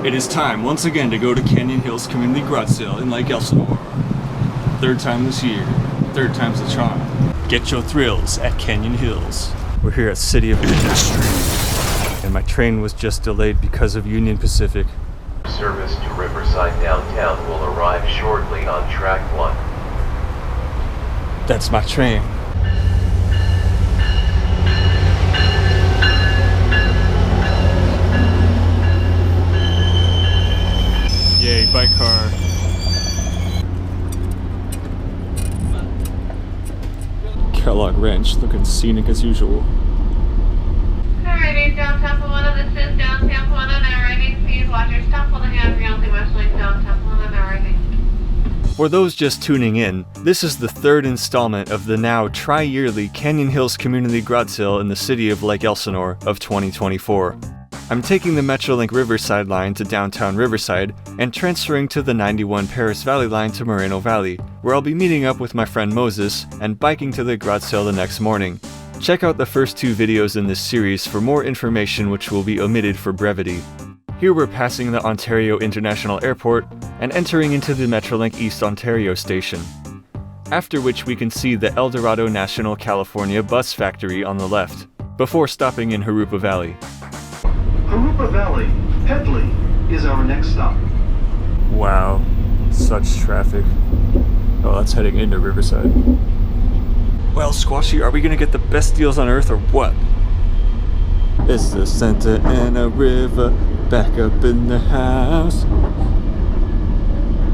It is time once again to go to Canyon Hills Community Garage Sale in Lake Elsinore. Third time this year, third time's the charm. Get your thrills at Canyon Hills. We're here at City of Industry, and my train was just delayed because of Union Pacific. Service to Riverside downtown will arrive shortly on track 1. That's my train. Yay, bike car. Kellogg Ranch, looking scenic as usual. Alrighty, downtown Pomona, this is downtown Pomona, now arriving. Please watch your stop on the hand rail to Metrolink, downtown Pomona, now arriving. For those just tuning in, this is the third installment of the now tri-yearly Canyon Hills Community Garage Sale in the city of Lake Elsinore of 2024. I'm taking the Metrolink Riverside line to downtown Riverside and transferring to the 91 Perris Valley line to Moreno Valley, where I'll be meeting up with my friend Moses and biking to the garage sale the next morning. Check out the first 2 videos in this series for more information which will be omitted for brevity. Here we're passing the Ontario International Airport and entering into the Metrolink East Ontario station. After which we can see the El Dorado National California Bus Factory on the left, before stopping in Jurupa Valley. Jurupa Valley, Headley is our next stop. Wow, such traffic. Oh, that's heading into Riverside. Well, Squashy, are we gonna get the best deals on earth or what? It's the Santa Ana River, back up in the house.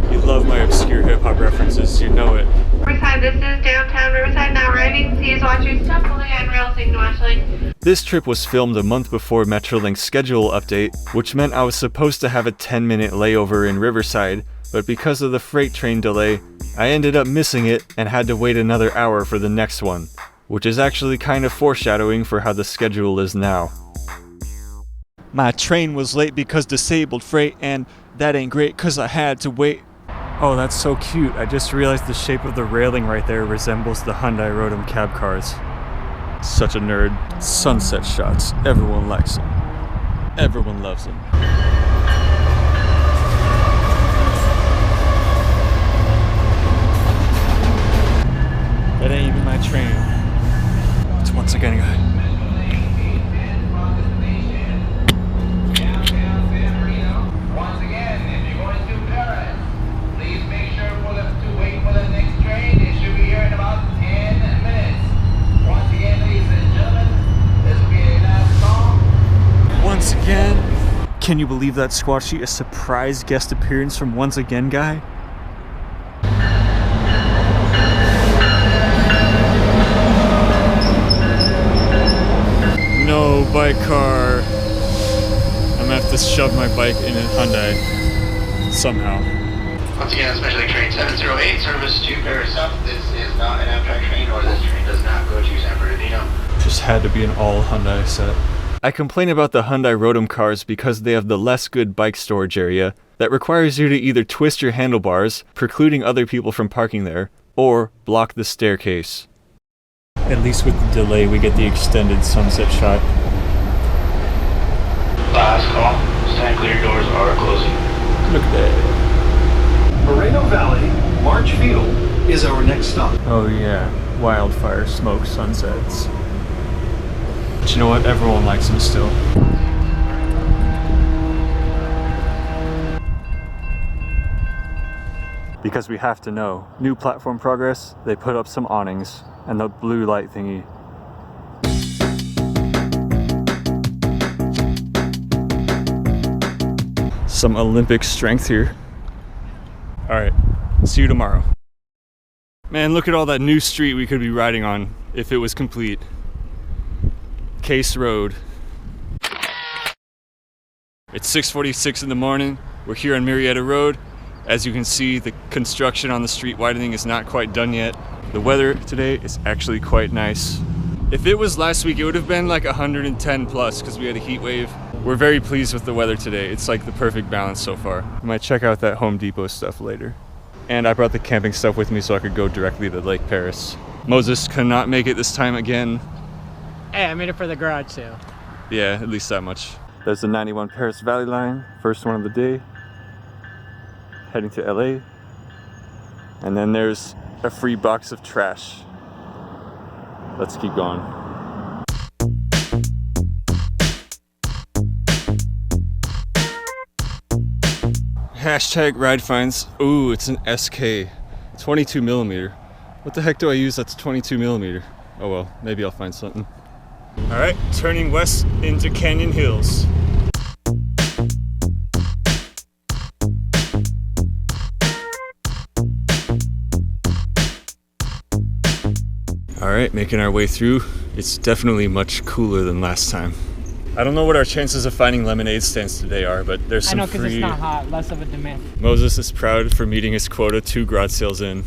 You love my obscure hip-hop references, you know it. Riverside, this is downtown Riverside, now arriving. Please watch your stop on the hand rail to Metrolink. This trip was filmed a month before Metrolink's schedule update, which meant I was supposed to have a 10-minute layover in Riverside, but because of the freight train delay, I ended up missing it and had to wait another hour for the next one, which is actually kind of foreshadowing for how the schedule is now. My train was late because disabled freight, and that ain't great cause I had to wait. Oh, that's so cute. I just realized the shape of the railing right there resembles the Hyundai Rotem cab cars. Such a nerd. Sunset shots. Everyone likes them. Everyone loves them. That ain't even my train. It's once again a guy. Once again, if you're going to Paris, please make sure to wait for the next train. It should be here in about 10 minutes. Once again, ladies and gentlemen, this will be a last song. Once again? Can you believe that, Squashy? A surprise guest appearance from Once Again guy? No bike car. I'm gonna have to shove my bike in a Hyundai somehow. Once again, especially train 708, service to Paris South. This is not an Amtrak train, or this train does not go to San Bernardino. Just had to be an all Hyundai set. I complain about the Hyundai Rotem cars because they have the less good bike storage area that requires you to either twist your handlebars, precluding other people from parking there, or block the staircase. At least with the delay, we get the extended sunset shot. Last call. Stand clear, doors are closing. Look at that. Moreno Valley, March Field is our next stop. Oh yeah, wildfire smoke sunsets. But you know what? Everyone likes them still. Because we have to know. New platform progress, they put up some awnings and the blue light thingy. Some Olympic strength here. Alright, see you tomorrow. Man, look at all that new street we could be riding on if it was complete. Case Road. It's 6:46 in the morning. We're here on Marietta Road. As you can see, the construction on the street widening is not quite done yet. The weather today is actually quite nice. If it was last week, it would have been like 110 plus because we had a heat wave. We're very pleased with the weather today. It's like the perfect balance so far. I might check out that Home Depot stuff later. And I brought the camping stuff with me so I could go directly to Lake Perris. Moses cannot make it this time again. Hey, I made it for the garage sale. Yeah, at least that much. There's the 91 Paris Valley line, first one of the day, heading to LA. And then there's a free box of trash. Let's keep going. Hashtag ride finds. Ooh, it's an SK, 22 millimeter. What the heck do I use that's 22 millimeter? Oh well, maybe I'll find something. All right, turning west into Canyon Hills. All right, making our way through. It's definitely much cooler than last time. I don't know what our chances of finding lemonade stands today are, but there's some I know, because free... it's not hot, less of a demand. Moses is proud for meeting his quota 2 garage sales in,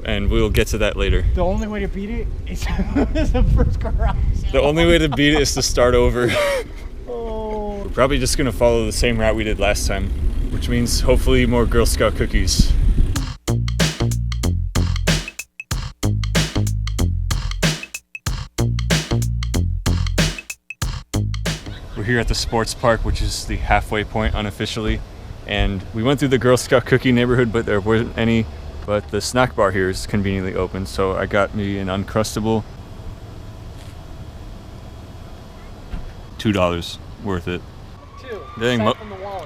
and we'll get to that later. The only way to beat it is the first garage sale. The only way to beat it is to start over. Oh. We're probably just gonna follow the same route we did last time, which means hopefully more Girl Scout cookies. We're here at the sports park, which is the halfway point unofficially, and we went through the Girl Scout cookie neighborhood, but there weren't any. But the snack bar here is conveniently open, so I got me an Uncrustable. $2 worth it. Dang,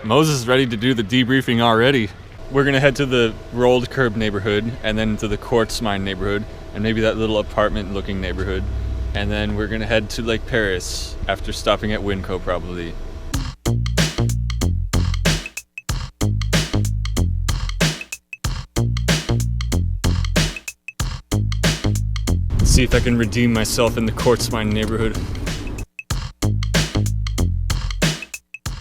Moses is ready to do the debriefing already. We're gonna head to the rolled curb neighborhood, and then to the quartz mine neighborhood, and maybe that little apartment looking neighborhood. And then we're gonna head to Lake Perris after stopping at Winco probably. Let's see if I can redeem myself in the quartz mine neighborhood.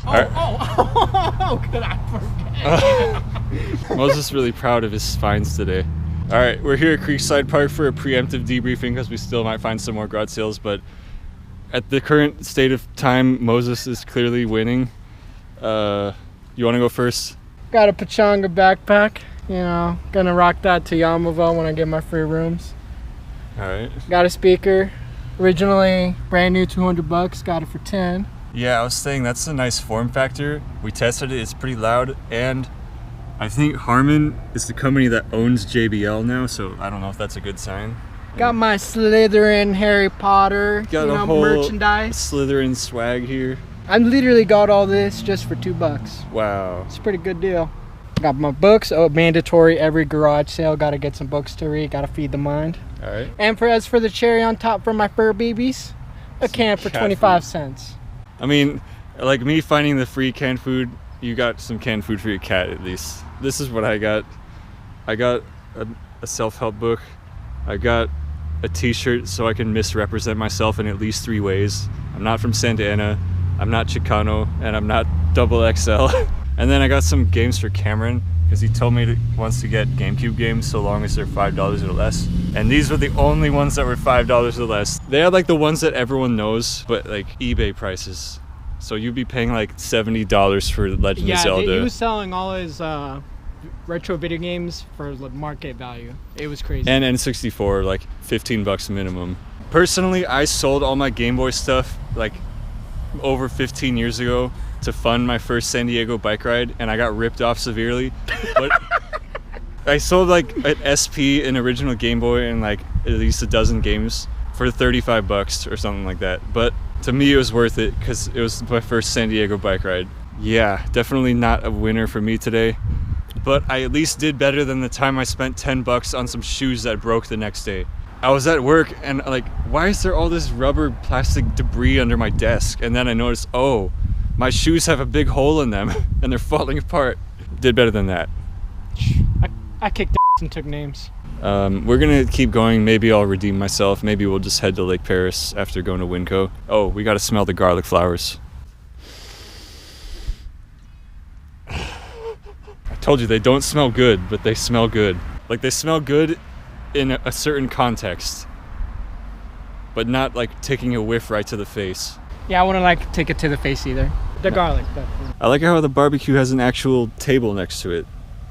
How could I forget? Moses is really proud of his finds today. All right, we're here at Creekside Park for a preemptive debriefing because we still might find some more garage sales, but at the current state of time, Moses is clearly winning. You want to go first? Got a Pachanga backpack, you know, gonna rock that to Yamava when I get my free rooms. All right. Got a speaker, originally brand new, $200, got it for 10. Yeah, I was saying that's a nice form factor. We tested it, it's pretty loud, and I think Harman is the company that owns JBL now, so I don't know if that's a good sign. Got my Slytherin, Harry Potter, Got a whole merchandise. Slytherin swag here. I literally got all this just for $2. Wow. It's a pretty good deal. Got my books, mandatory every garage sale, gotta get some books to read, gotta feed the mind. All right. And as for the cherry on top for my fur babies, a can for 25 cents. I mean, like me finding the free canned food, you got some canned food for your cat at least. This is what I got. I got a self-help book. I got a t-shirt so I can misrepresent myself in at least 3 ways. I'm not from Santa Ana, I'm not Chicano, and I'm not XXL. And then I got some games for Cameron because he told me he wants to get GameCube games so long as they're $5 or less. And these were the only ones that were $5 or less. They had like the ones that everyone knows, but like eBay prices. So you'd be paying like $70 for Legend of Zelda. Yeah, he was selling all his retro video games for market value. It was crazy. And N64, like $15 minimum. Personally, I sold all my Game Boy stuff like over 15 years ago to fund my first San Diego bike ride, and I got ripped off severely. But I sold like an SP, an original Game Boy, and like at least a dozen games for $35 or something like that. But to me, it was worth it because it was my first San Diego bike ride. Yeah, definitely not a winner for me today, but I at least did better than the time I spent $10 on some shoes that broke the next day. I was at work and like, why is there all this rubber plastic debris under my desk? And then I noticed, oh, my shoes have a big hole in them and they're falling apart. Did better than that. I kicked and took names. We're gonna keep going. Maybe I'll redeem myself. Maybe we'll just head to Lake Perris after going to Winco. Oh, we gotta smell the garlic flowers. I told you they don't smell good, but they smell good. Like they smell good in a certain context, but not like taking a whiff right to the face. Yeah, I wouldn't like take it to the face either. The garlic, but I like how the barbecue has an actual table next to it.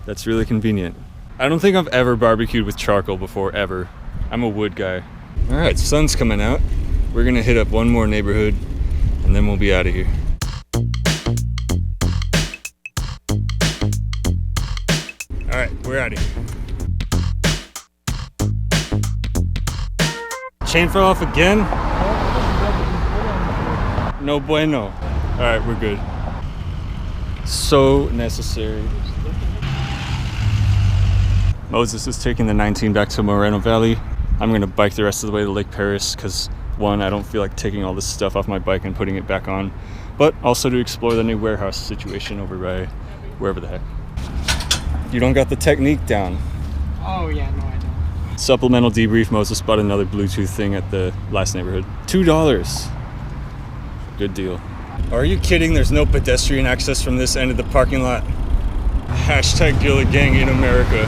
That's really convenient. I don't think I've ever barbecued with charcoal before, ever. I'm a wood guy. All right, sun's coming out. We're gonna hit up one more neighborhood and then we'll be out of here. we're out of here. Chain fell off again? No bueno. Alright, we're good. So necessary. Moses is taking the 19 back to Moreno Valley. I'm gonna bike the rest of the way to Lake Perris because one, I don't feel like taking all this stuff off my bike and putting it back on, but also to explore the new warehouse situation over by wherever the heck. You don't got the technique down. Oh yeah, no I don't. Supplemental debrief, Moses bought another Bluetooth thing at the last neighborhood. $2. Good deal. Are you kidding? There's no pedestrian access from this end of the parking lot. Hashtag Gillet Gang in America.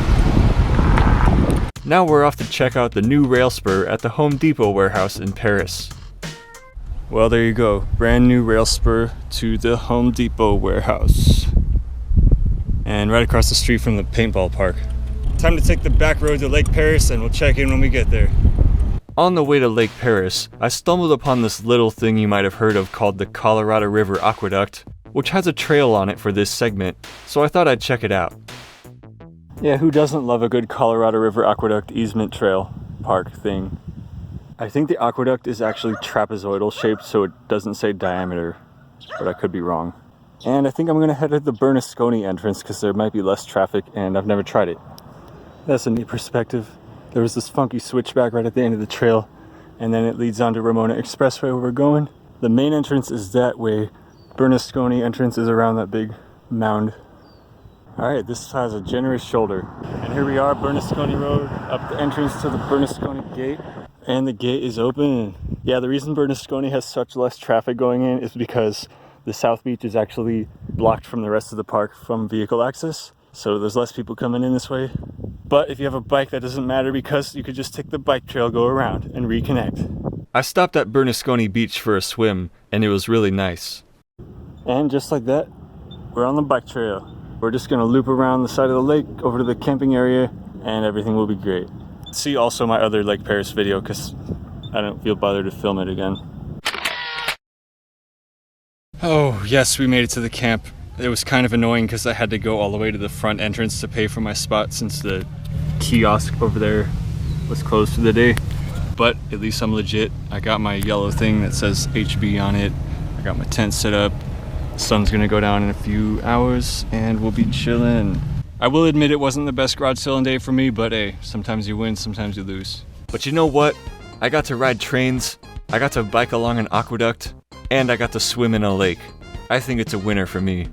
Now we're off to check out the new rail spur at the Home Depot warehouse in Paris. Well, there you go. Brand new rail spur to the Home Depot warehouse. And right across the street from the paintball park. Time to take the back road to Lake Perris and we'll check in when we get there. On the way to Lake Perris, I stumbled upon this little thing you might have heard of called the Colorado River Aqueduct, which has a trail on it for this segment, so I thought I'd check it out. Yeah, who doesn't love a good Colorado River Aqueduct easement trail park thing? I think the aqueduct is actually trapezoidal shaped, so it doesn't say diameter, but I could be wrong. And I think I'm gonna head to the Bernasconi entrance because there might be less traffic and I've never tried it. That's a neat perspective. There was this funky switchback right at the end of the trail, and then it leads on to Ramona Expressway where we're going. The main entrance is that way. Bernasconi entrance is around that big mound. Alright, this has a generous shoulder. And here we are, Bernasconi Road, up the entrance to the Bernasconi gate. And the gate is open. Yeah, the reason Bernasconi has such less traffic going in is because the South Beach is actually blocked from the rest of the park from vehicle access. So there's less people coming in this way. But if you have a bike, that doesn't matter because you could just take the bike trail, go around, and reconnect. I stopped at Bernasconi Beach for a swim, and it was really nice. And just like that, we're on the bike trail. We're just gonna loop around the side of the lake over to the camping area and everything will be great. See also my other Lake Perris video because I don't feel bothered to film it again. Oh yes, we made it to the camp. It was kind of annoying because I had to go all the way to the front entrance to pay for my spot since the kiosk over there was closed for the day. But at least I'm legit. I got my yellow thing that says HB on it. I got my tent set up. The sun's gonna go down in a few hours and we'll be chilling. I will admit it wasn't the best garage sailing day for me, but hey, sometimes you win, sometimes you lose. But you know what? I got to ride trains, I got to bike along an aqueduct, and I got to swim in a lake. I think it's a winner for me.